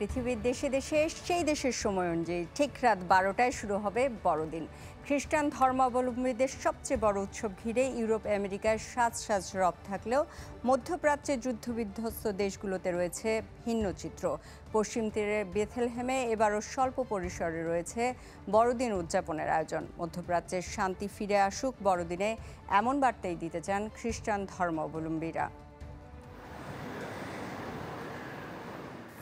পৃথিবীর দেশে দেশে সেই দেশের সময় অনুযায়ী ঠিক রাত 12টায় শুরু হবে বড়দিন। খ্রিস্টান ধর্মাবলম্বীদের সবচেয়ে বড় উৎসব ঘিরে ইউরোপ আমেরিকার সাজ সাজ রব থাকলেও মধ্যপ্রাচ্যের যুদ্ধবিধ্বস্ত দেশগুলোতে রয়েছে ভিন্ন চিত্র। পশ্চিম তীরের বেথলেহেমে এবারও স্বল্প পরিসরে রয়েছে বড়দিন উদযাপনের আয়োজন। মধ্যপ্রাচ্যের শান্তি ফিরে আসুক বড়দিনে, এমন বার্তাই দিতে চান খ্রিস্টান ধর্মাবলম্বীরা।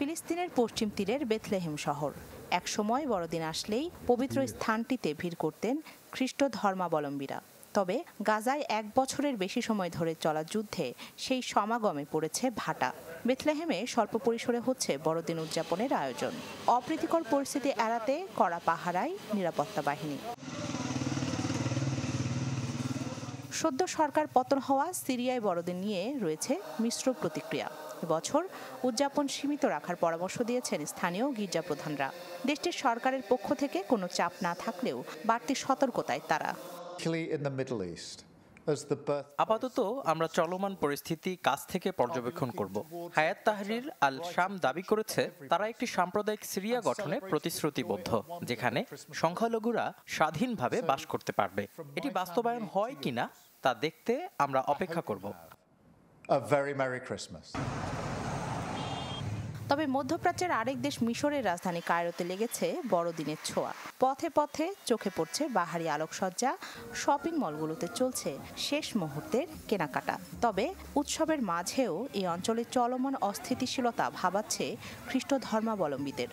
ফিলিস্তিনের পশ্চিম তীরের বেথলেহেম শহর একসময় বড়দিন আসলেই পবিত্র স্থানটিতে ভিড় করতেন খ্রিস্ট ধর্মাবলম্বীরা। তবে গাজায় 1 বছরের বেশি সময় ধরে চলা যুদ্ধে সেই সমাগমে পড়েছে ভাটা। বেথলেহেমে স্বল্প পরিসরে হচ্ছে বড়দিন উদযাপনের আয়োজন। অপ্রীতিকর পরিস্থিতি এড়াতে কড়া পাহারায় নিরাপত্তা বাহিনী। সদ্য সরকার পতন হওয়া সিরিয়ায় বড়দিন নিয়ে রয়েছে মিশ্র প্রতিক্রিয়া। এবছর উদযাপন সীমিত রাখার পরামর্শ দিয়েছেন স্থানীয় গির্জা প্রধানরা। দেশটির সরকারের পক্ষ থেকে কোনো চাপ না থাকলেও বাড়তি সতর্কতায় তারা। আপাতত আমরা চলমান পরিস্থিতি কাছ থেকে পর্যবেক্ষণ করব। হায়াত তাহরির আল শাম দাবি করেছে তারা একটি সাম্প্রদায়িক সিরিয়া গঠনে প্রতিশ্রুতিবদ্ধ, যেখানে সংখ্যালঘুরা স্বাধীনভাবে বাস করতে পারবে। এটি বাস্তবায়ন হয় কিনা তা দেখতে আমরা অপেক্ষা করব। তবে মধ্যপ্রাচ্যের আরেক দেশ মিশরের রাজধানী কায়রোতে লেগেছে বড়দিনের ছোঁয়া। পথে পথে চোখে পড়ছে বাহারি আলোকসজ্জা, শপিং মলগুলোতে চলছে শেষ মুহূর্তের কেনাকাটা। তবে উৎসবের মাঝেও এই অঞ্চলে চলমান অস্থিতিশীলতা ভাবাচ্ছে খ্রিস্ট ধর্মাবলম্বীদের।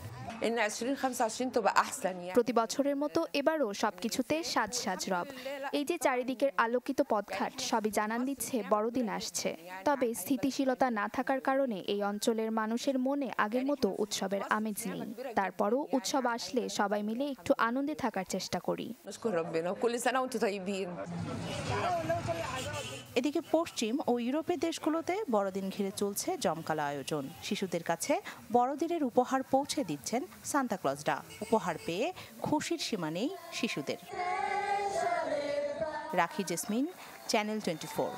প্রতি বছরের মতো এবারও সবকিছুতে সাজ সাজ রব। এই যে চারিদিকের আলোকিত পথঘাট সবই জানান দিচ্ছে বড়দিন আসছে। তবে স্থিতিশীলতা না থাকার কারণে এই অঞ্চলের মানুষের মনে আগের মতো উৎসবের আমেজ নেই। তারপরও উৎসব আসলে সবাই মিলে একটু আনন্দে থাকার চেষ্টা করি। এদিকে পশ্চিম ও ইউরোপের দেশগুলোতে বড়দিন ঘিরে চলছে জমকালো আয়োজন। শিশুদের কাছে বড়দিনের উপহার পৌঁছে দিচ্ছেন সান্তা ক্লজরা। উপহার পেয়ে খুশির সীমা নেই শিশুদের। রাখি জেসমিন, চ্যানেল 24।